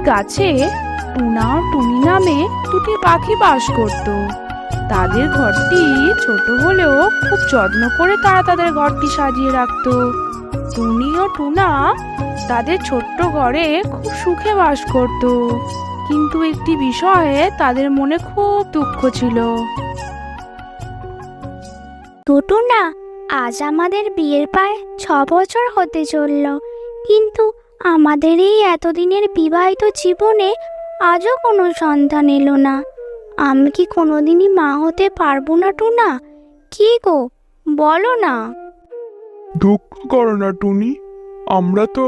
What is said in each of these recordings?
গাছে টুনা ও টুনি নামে দুটি পাখি বাস করত। তাদের ঘরটি ছোট হলেও খুব যত্ন করে তারা তাদের ঘরটি সাজিয়ে রাখতো। টুনি ও টুনা তাদের ছোট্ট ঘরে খুব সুখে বাস করত, কিন্তু একটি বিষয়ে তাদের মনে খুব দুঃখ ছিল। টুনা, আজ আমাদের বিয়ের প্রায় 6 বছর হতে চলল, কিন্তু আমাদের এই এতদিনের বিবাহিত জীবনে আজও কোনো সন্তান এলো না। আমি কি কোনোদিনই মা হতে পারবো না টুনা? কি গো, বলো না। দুঃখ করো না টুনি, আমরা তো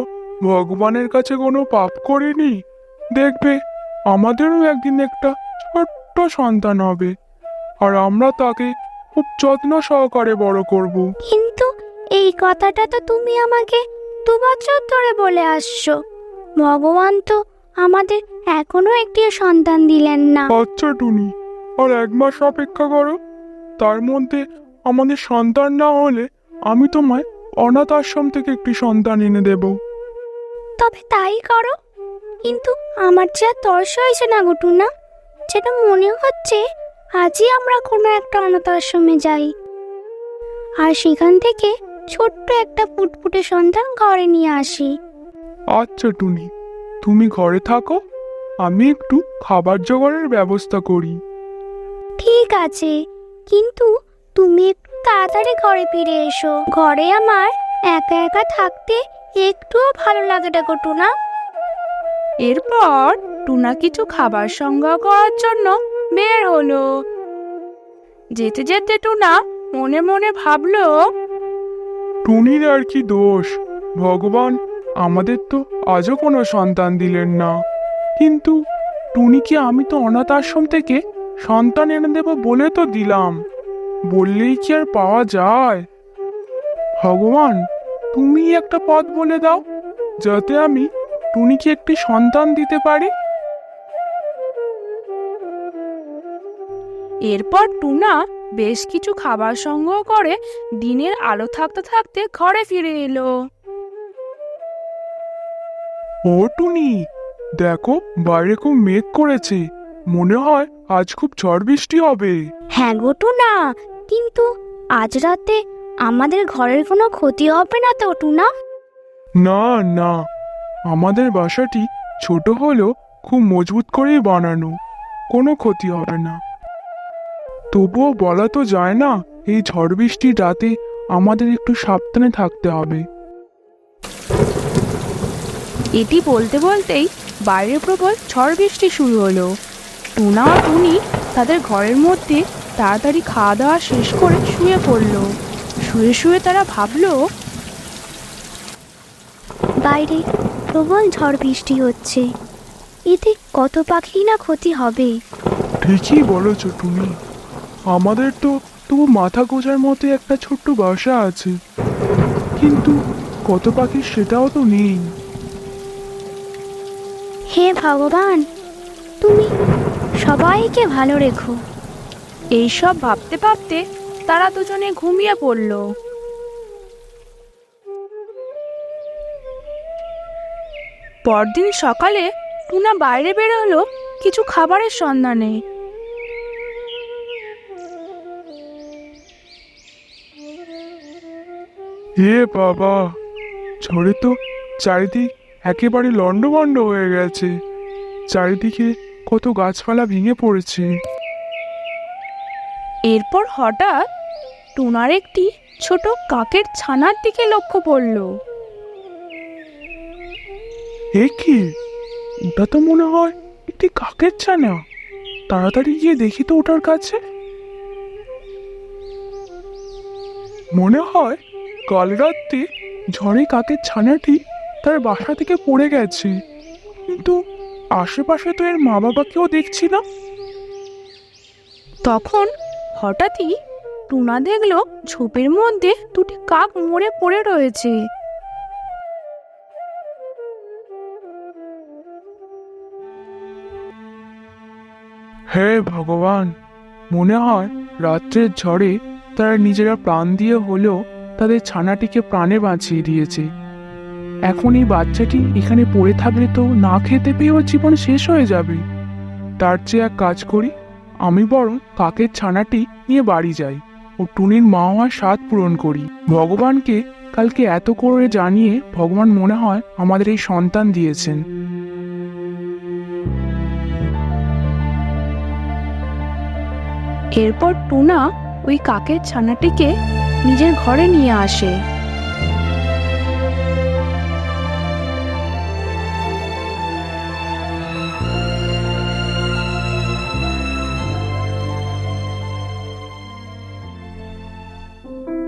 ভগবানের কাছে কোনো পাপ করিনি। দেখবে আমাদেরও একদিন একটা ছোট্ট সন্তান হবে, আর আমরা তাকে খুব যত্ন সহকারে বড় করব। কিন্তু এই কথাটা তো তুমি আমাকে 2 বছর ধরে বলে আসছো। ভগবান তো আমাদের এখনো একটি সন্তান দিলেন না। আচ্ছা টুনি, আর 1 মাস অপেক্ষা করো। তার মধ্যে আমাদের সন্তান না হলে আমি তোমায় অনাথ আশ্রম থেকে একটি সন্তান এনে দেব। তবে তাই করো, কিন্তু আমার যে আর তর্স হয়েছে না গো টুনা, যেটা মনে হচ্ছে আজই আমরা কোনো একটা অনাথ আশ্রমে যাই, আর সেখান থেকে ছোট্ট একটা ফুটফুটে সন্তান ঘরে নিয়ে আসি। আচ্ছা টুনি, তুমি ঘরে থাকো, আমি একটু খাবার জোগাড়ের ব্যবস্থা করি। ঠিক আছে, কিন্তু তুমি একটু তাড়াতাড়ি ঘরে ফিরে এসো। ঘরে আমার একা একা থাকতে একটুও ভালো লাগে না গো টুনা। এরপর টুনা কিছু খাবার সংগ্রহ করার জন্য বের হলো। যেতে যেতে টুনা মনে মনে ভাবলো, টুনির আর কি দোষ, ভগবান আমাদের তো আজও কোনো সন্তান দিলেন না। কিন্তু টুনিকে আমি তো অনাথ আশ্রম থেকে সন্তান এনে দেব বলে তো দিলাম, বললেই কি আর পাওয়া যায়? ভগবান তুমি একটা পথ বলে দাও, যাতে আমি টুনিকে একটি সন্তান দিতে পারি। এরপর টুনা বেশ কিছু খাবার সংগ্রহ করে দিনের আলো থাকতে থাকতে ঘরে ফিরে এলো। ও টুনি, দেখো বাইরে খুব মেঘ করেছে, মনে হয় আজ খুব ঝড় বৃষ্টি হবে। হ্যাঁ গো টুনা, কিন্তু আজ রাতে আমাদের ঘরের কোনো ক্ষতি হবে না তো টুনা? না না, আমাদের বাসাটি ছোট হলেও খুব মজবুত করেই বানানো, কোনো ক্ষতি হবে না। তবুও বলা তো যায় না, এই ঝড় বৃষ্টির রাতে আমাদের একটু সাবধানে থাকতে হবে। এটি বলতে বলতেই বাইরে প্রবল ঝড় বৃষ্টি শুরু হলো। টুনা আর টুনি তাদের ঘরের মধ্যে তাড়াতাড়ি খাওয়া দাওয়া শেষ করে শুয়ে পড়ল। শুয়ে শুয়ে তারা ভাবলো, বাইরে প্রবল ঝড় বৃষ্টি হচ্ছে, এতে কত পাখি না ক্ষতি হবে। ঠিকই বলেছ টুনি, আমাদের তো তবু মাথা গোজার মতো একটা ছোট্ট বাসা আছে, কিন্তু কত পাখির সেটাও তো নেই। হে ভগবান, তুমি সবাইকে ভালো রেখো। এইসব ভাবতে ভাবতে তারা দুজনে ঘুমিয়ে পড়ল। পরদিন সকালে টুনা বাইরে বেরোলো কিছু খাবারের সন্ধানে। হে বাবা, ঝড়ে তো চারিদিক একেবারে লণ্ডভণ্ড হয়ে গেছে, চারিদিকে কত গাছপালা ভেঙে পড়েছে। এরপর হঠাৎ টুনার একটি ছোট কাকের ছানার দিকে লক্ষ্য পড়ল। এ কি, ওটা তো মনে হয় একটি কাকের ছানা। তাড়াতাড়ি গিয়ে দেখি তো ওটার কাছে। মনে হয় কাল রাত্রে ঝড়ে কাকের ছানাটি তার বাসা থেকে পড়ে গেছে, কিন্তু আশেপাশে তো এর মা বাবাকেও দেখছি না। তখন হঠাৎই টুনা দেখলো ঝোপের মধ্যে দুটি কাক মরে পড়ে রয়েছে। হে ভগবান, মনে হয় রাত্রের ঝড়ে তারা নিজেরা প্রাণ দিয়ে হলেও তাদের ছানাটিকে প্রাণে বাঁচিয়ে দিয়েছে। এখন এই বাচ্চাটি এখানে পড়ে থাকলে তো না খেতে পেয়ে ওর জীবন শেষ হয়ে যাবে। তার চেয়ে এক কাজ করি, আমি বরং কাকের ছানাটি নিয়ে বাড়ি যাই ও টুনির মা হওয়ার স্বাদ পূরণ করি। ভগবানকে কালকে এত করে জানিয়ে ভগবান মনে হয় আমাদের এই সন্তান দিয়েছেন। এরপর টুনা ওই কাকের ছানাটিকে নিজের ঘরে নিয়ে আসে।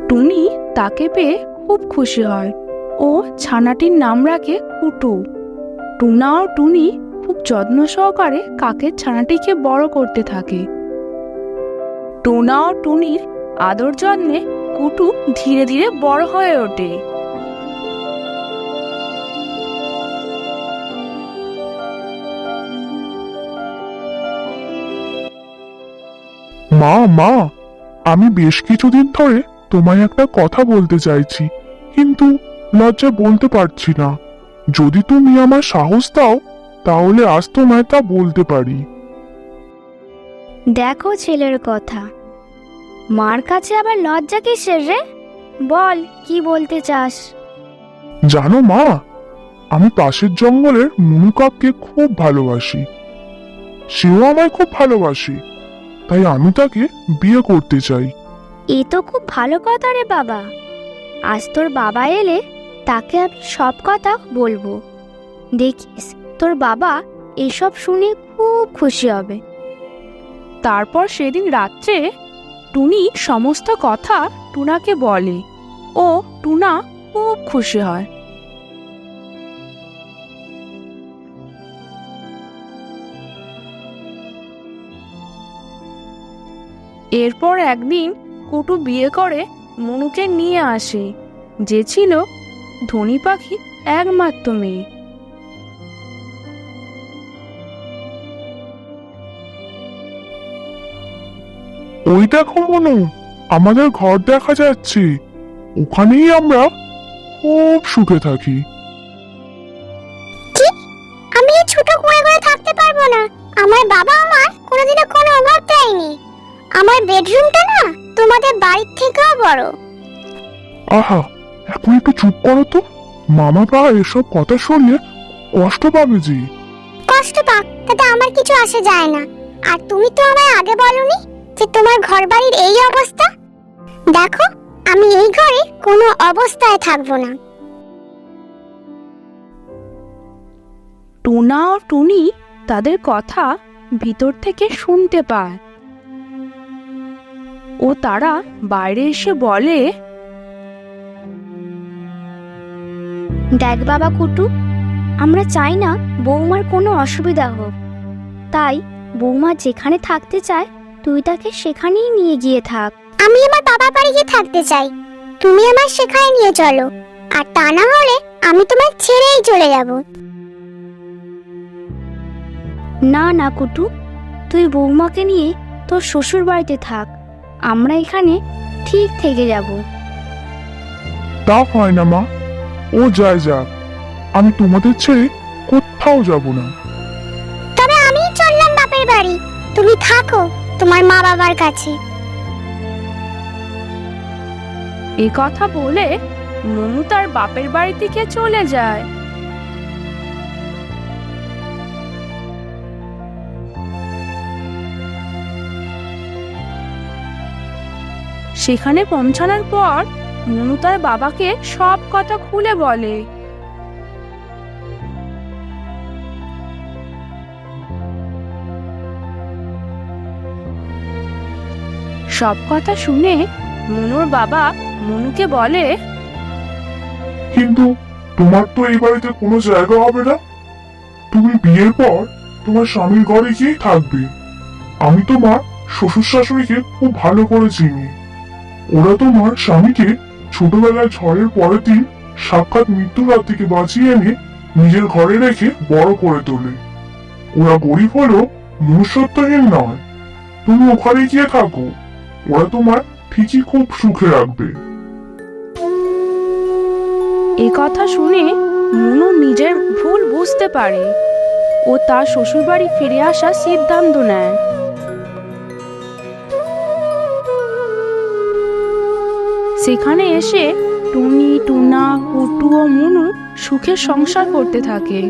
টুনি তাকে পেয়ে খুব খুশি হয় ও ছানাটির নাম রাখে কুটু। টুনা ও টুনি খুব যত্ন সহকারে কাকের ছানাটিকে বড় করতে থাকে। টুনা ও টুনির আদর যত্নে কুটু ধীরে ধীরে বড় হয়ে ওঠে। মা মা, আমি বেশ কিছুদিন ধরে তোমায় একটা কথা বলতে চাইছি, কিন্তু লজ্জা বলতে পারছি না। যদি তুমি আমার সাহস দাও তাহলে আজ তোমায় তা বলতে পারি। দেখো ছেলের কথা, মার কাছে আবার লজ্জা কিসের রে? বল, কি বলতে চাস? জানো মা, আমি পাশের জঙ্গলের মুনু কাককে খুব ভালোবাসি। সেও আমায় খুব ভালোবাসে, তাই আমি তাকে বিয়ে করতে চাই। এ তো খুব ভালো কথা রে বাবা। আজ তোর বাবা এলে তাকে আমি সব কথা বলবো। দেখিস তোর বাবা এসব শুনে খুব খুশি হবে। তারপর সেদিন রাত্রে টুনি সমস্ত কথা টুনাকে বলে ও টুনা খুব খুশি হয়। এরপর একদিন কুটু বিয়ে করে মনুকে নিয়ে আসে, যে ছিল ধনী পাখির একমাত্র মেয়ে। ওই দেখো মনু, আমাদের ঘর দেখা যাচ্ছে। ওখানেই আমরা খুব সুখে থাকি। আমি এই ছোট কুঁয়ে ঘরে থাকতে পারবো না। আমার বাবা আমার কোনোদিনও কোনো অভাব দেয়নি। আমার বেডরুমটা না তোমাদের বাড়ির থেকেও বড়। আহা, এখন একটু চুপ করো তো। মামা পা এসব কথা শুনলে কষ্ট পাবে জি। কষ্ট পাক, তাতে আমার কিছু আসে যায় না। আর তুমি তো আমায় আগে বলনি যে তোমার ঘর বাড়ির এই অবস্থা। দেখো, আমি এই ঘরে কোনো অবস্থায় থাকবো না। টুনা ও টুনি তাদের কথা ভিতর থেকে শুনতে পায় ও তারা বাইরে এসে বলে, দেখ বাবা কুটু, আমরা চাই না বৌমার কোনো অসুবিধা হোক। তাই বৌমা যেখানে থাকতে চায় তুই তাকে সেখানেই নিয়ে গিয়ে থাক। আমি আমার বাবার বাড়ি গিয়ে থাকতে চাই, তুমি আমার সেখানে নিয়ে চলো। আর তা না হলে আমি তোমায় ছেড়েই চলে যাব। না না কুটু, তুই বৌমাকে নিয়ে তোর শ্বশুর বাড়িতে থাক। আমরা এখানে ঠিক থেকে যাব। তা হয় না মা, ও যায় যাক, আমি তোমাদের ছেড়ে কোথাও যাব না। তবে আমি চললাম বাপের বাড়ি, তুমি থাকো তোমার মা বাবার কাছে। এ কথা বলে মনু তার বাপের বাড়ি থেকে চলে যায়। সেখানে পৌঁছানোর পর মনু তার বাবাকে সব কথা খুলে বলে। সব কথা শুনে মনুর বাবা মনুকে বলে, কিন্তু তোমার তো এই বাড়িতে কোনো জায়গা হবে না। তুমি বিয়ের পর তোমার স্বামীর ঘরে গিয়ে থাকবে। আমি তোমার শ্বশুর শাশুড়িকে খুব ভালো করে চিনি। ওরা তোমার স্বামীকে ছোটবেলায় ঝড়ের পরের দিন সাক্ষাৎ মৃত্যুর হাত থেকে বাঁচিয়ে এনে নিজের ঘরে রেখে বড় করে তোলে। ওরা গরিব হলেও মনুষ্যত্বহীন নয়। তুমি ওখানে গিয়ে থাকো, ওরা তোমার ঠিকই খুব সুখে রাখবে। এ কথা শুনে মুনু নিজের ভুল বুঝতে পারে ও তার শ্বশুরবাড়ি ফিরে আসার সিদ্ধান্ত নেয়। সেখানে এসে টুনি, টুনা, পুটু ও মুনু সুখে সংসার করতে থাকে।